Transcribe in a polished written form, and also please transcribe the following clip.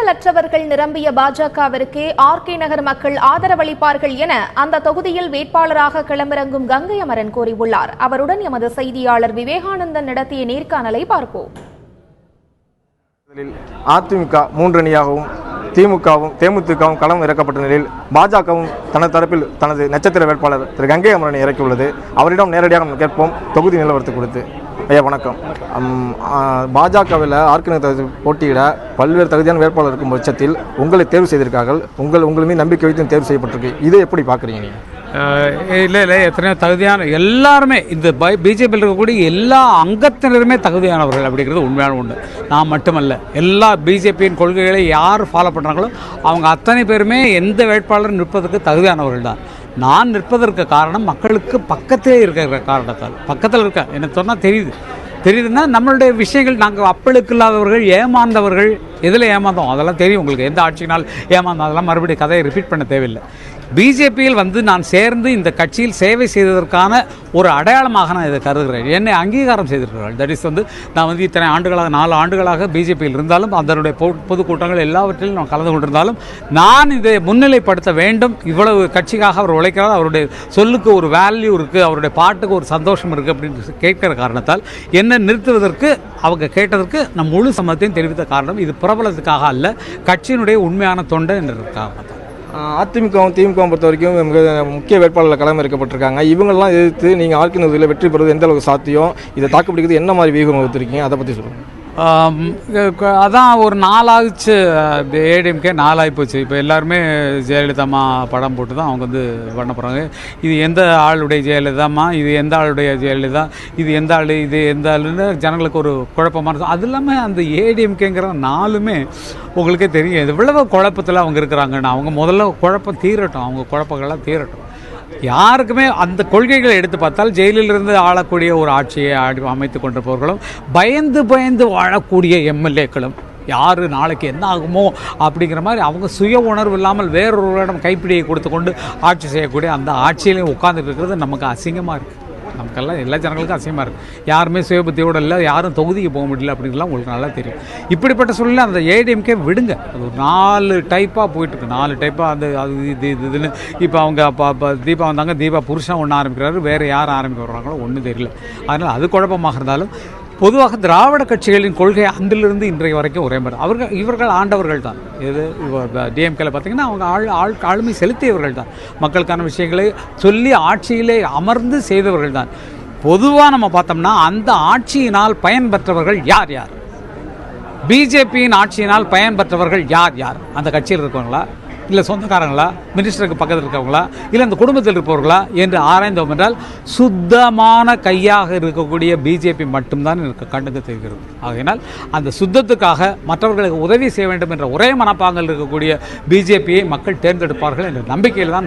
ஊழலற்றவர்கள் நிரம்பிய பாஜகவிற்கே ஆர்கே நகர் மக்கள் ஆதரவளிப்பார்கள் என அந்த தொகுதியில் வேட்பாளராக களமிறங்கும் கங்கை அமரன் கூறியுள்ளார். அவருடன் எமது செய்தியாளர் விவேகானந்தன் நடத்திய நேர்காணலை பார்ப்போம். அதிமுக 3 அணியாகவும் திமுகவும் தேமுதிகவும் களம் இறக்கப்பட்ட நிலையில் பாஜகவும் தனது தரப்பில் தனது நட்சத்திர வேட்பாளர் திரு கங்கை அமரனை இறக்கியுள்ளது. அவரிடம் நேரடியாக கேட்போம் தொகுதி நிலவரத்தை கொடுத்து. ஐயா வணக்கம். பாஜகவில் ஆர்கே நகர் போட்டியிட பல்வேறு தகுதியான வேட்பாளர் இருக்கும் பட்சத்தில் உங்களை தேர்வு செய்திருக்கார்கள். உங்கள் மீது நம்பிக்கை வைத்து தேர்வு செய்யப்பட்டிருக்கு. இதை எப்படி பார்க்குறீங்க நீங்கள்? இல்லை எத்தனையோ தகுதியான எல்லாருமே இந்த பிஜேபியில் இருக்கக்கூடிய எல்லா அங்கத்தினருமே தகுதியானவர்கள் அப்படிங்கிறது உண்மையான ஒன்று. நான் மட்டுமல்ல, எல்லா பிஜேபியின் கொள்கைகளை யார் ஃபாலோ பண்ணுறாங்களோ அவங்க அத்தனை பேருமே எந்த வேட்பாளர் நிற்பதற்கு தகுதியானவர்கள் தான். நான் நிற்பதற்கு காரணம் மக்களுக்கு பக்கத்திலே இருக்கிற காரணத்தால். பக்கத்தில் இருக்க எனக்கு சொன்னால் தெரியுதுன்னா நம்மளுடைய விஷயங்கள் நாங்கள் அப்பளுக்கு இல்லாதவர்கள், ஏமாந்தவர்கள், எதில் ஏமாந்தோம் அதெல்லாம் தெரியும் உங்களுக்கு. எந்த ஆட்சியினால் ஏமாந்தோம் அதெல்லாம் மறுபடியும் கதையை ரிப்பீட் பண்ண தேவையில்லை. பிஜேபியில் வந்து நான் சேர்ந்து இந்த கட்சியில் சேவை செய்ததற்கான ஒரு அடையாளமாக நான் இதை கருதுகிறேன். என்னை அங்கீகாரம் செய்திருக்கிறார்கள். தட் இஸ் நான் இத்தனை ஆண்டுகளாக 4 ஆண்டுகளாக பிஜேபியில் இருந்தாலும் அதனுடைய பொதுக்கூட்டங்கள் எல்லாவற்றிலும் நான் கலந்து கொண்டிருந்தாலும் நான் இதை முன்னிலைப்படுத்த வேண்டும். இவ்வளவு கட்சிக்காக அவர் உழைக்கிறார், அவருடைய சொல்லுக்கு ஒரு வேல்யூ இருக்குது, அவருடைய பாட்டுக்கு ஒரு சந்தோஷம் இருக்குது அப்படின்னு கேட்கிற காரணத்தால் என்னை நிறுத்துவதற்கு அவங்க கேட்டதற்கு நான் முழு சம்மதத்தையும் தெரிவித்த காரணம் இது பிரபலத்துக்காக அல்ல, கட்சியினுடைய உண்மையான தொண்டை என்ற காரணத்தால். அதிமுகவும் திமுகவும் பொறுத்த வரைக்கும் மிக முக்கிய வேட்பாளர்கள் களம் இருக்கப்பட்டிருக்காங்க. இவங்கெல்லாம் எதிர்த்து நீங்கள் ஆர்கே நகரில் வெற்றி பெறுவது எந்த அளவுக்கு சாத்தியம், இதை தாக்குப்பிடிக்கிறது என்ன மாதிரி வியூகம் வகுத்திருக்கீங்க, அதை பற்றி சொல்லுங்கள். அதான் ஒரு 4 ஆச்சு, ஏடிஎம்கே 4 ஆகி போச்சு. இப்போ எல்லாருமே ஜெயலலிதாம்மா படம் போட்டு தான் அவங்க பண்ண போகிறாங்க. இது எந்த ஆளுடைய ஜெயலலிதாம்மா, இது எந்த ஆளுடைய ஜெயலலிதா, இது எந்த ஆள், இது எந்த ஆளுன்னு ஜனங்களுக்கு ஒரு குழப்பமாக இருக்கும். அது இல்லாமல் அந்த ஏடிஎம்கேங்கிற 4மே உங்களுக்கே தெரியும் எவ்வளவு குழப்பத்தில் அவங்க இருக்கிறாங்கன்னு. அவங்க முதல்ல குழப்பம் தீரட்டும், அவங்க குழப்பங்கள்லாம் தீரட்டும். யாருக்குமே அந்த கொள்கைகளை எடுத்து பார்த்தால் ஜெயிலிலிருந்து ஆளக்கூடிய ஒரு ஆட்சியை அமைத்து கொண்டிருப்பவர்களும் பயந்து வாழக்கூடிய எம்எல்ஏக்களும் யார் நாளைக்கு என்ன ஆகுமோ அப்படிங்கிற மாதிரி அவங்க சுய உணர்வு இல்லாமல் வேறொருவரிடம் கைப்பிடியை கொடுத்து கொண்டு ஆட்சி செய்யக்கூடிய அந்த ஆட்சியிலையும் உட்கார்ந்துட்டு இருக்கிறது நமக்கு அசிங்கமாக இருக்குது. நமக்கெல்லாம் எல்லா ஜனங்களுக்கும் அசிங்கமாக இருக்குது. யாருமே சுயபுத்தியோடு இல்லை, யாரும் தொகுதிக்கு போக முடியல அப்படின்லாம் உங்களுக்கு நல்லா தெரியும். இப்படிப்பட்ட சூழ்நிலை அந்த ஏடிஎம்கே விடுங்க. அது ஒரு 4 டைப்பாக போயிட்டுருக்கு. 4 டைப்பாக அந்த அது இதுன்னு இப்போ அவங்க அப்போ தீபா வந்தாங்க, தீபா புருஷன் ஒன்று ஆரம்பிக்கிறாரு, வேறு யார் ஆரம்பிக்க வர்றாங்களோ ஒன்றும் தெரியல. அதனால் அது குழப்பமாக இருந்தாலும் பொதுவாக திராவிட கட்சிகளின் கொள்கை அன்றிலிருந்து இன்றைய வரைக்கும் ஒரே மாதிரி. இவர்கள் ஆண்டவர்கள் தான். இது டிஎம்கேல பார்த்தீங்கன்னா அவங்க ஆளுமை செலுத்தியவர்கள் தான். மக்களுக்கான விஷயங்களை சொல்லி ஆட்சியிலே அமர்ந்து செய்தவர்கள் தான். பொதுவாக நம்ம பார்த்தோம்னா அந்த ஆட்சியினால் பயன்பெற்றவர்கள் யார்? பிஜேபியின் ஆட்சியினால் பயன்பெற்றவர்கள் யார்? அந்த கட்சியில் இருக்கவங்களா, இல்லை சொந்தக்காரங்களா, மினிஸ்டருக்கு பக்கத்தில் இருக்கவங்களா, இல்லை அந்த குடும்பத்தில் இருப்பவர்களா என்று ஆராய்ந்தோம் என்றால் சுத்தமான கையாக இருக்கக்கூடிய பிஜேபி மட்டும்தான் எனக்கு கண்ணுக்கு தெரிகிறது. ஆகையினால் அந்த சுத்தத்துக்காக மற்றவர்களுக்கு உதவி செய்ய வேண்டும் என்ற ஒரே மனப்பாங்கில் இருக்கக்கூடிய பிஜேபியை மக்கள் தேர்ந்தெடுப்பார்கள் என்ற நம்பிக்கையில் தான்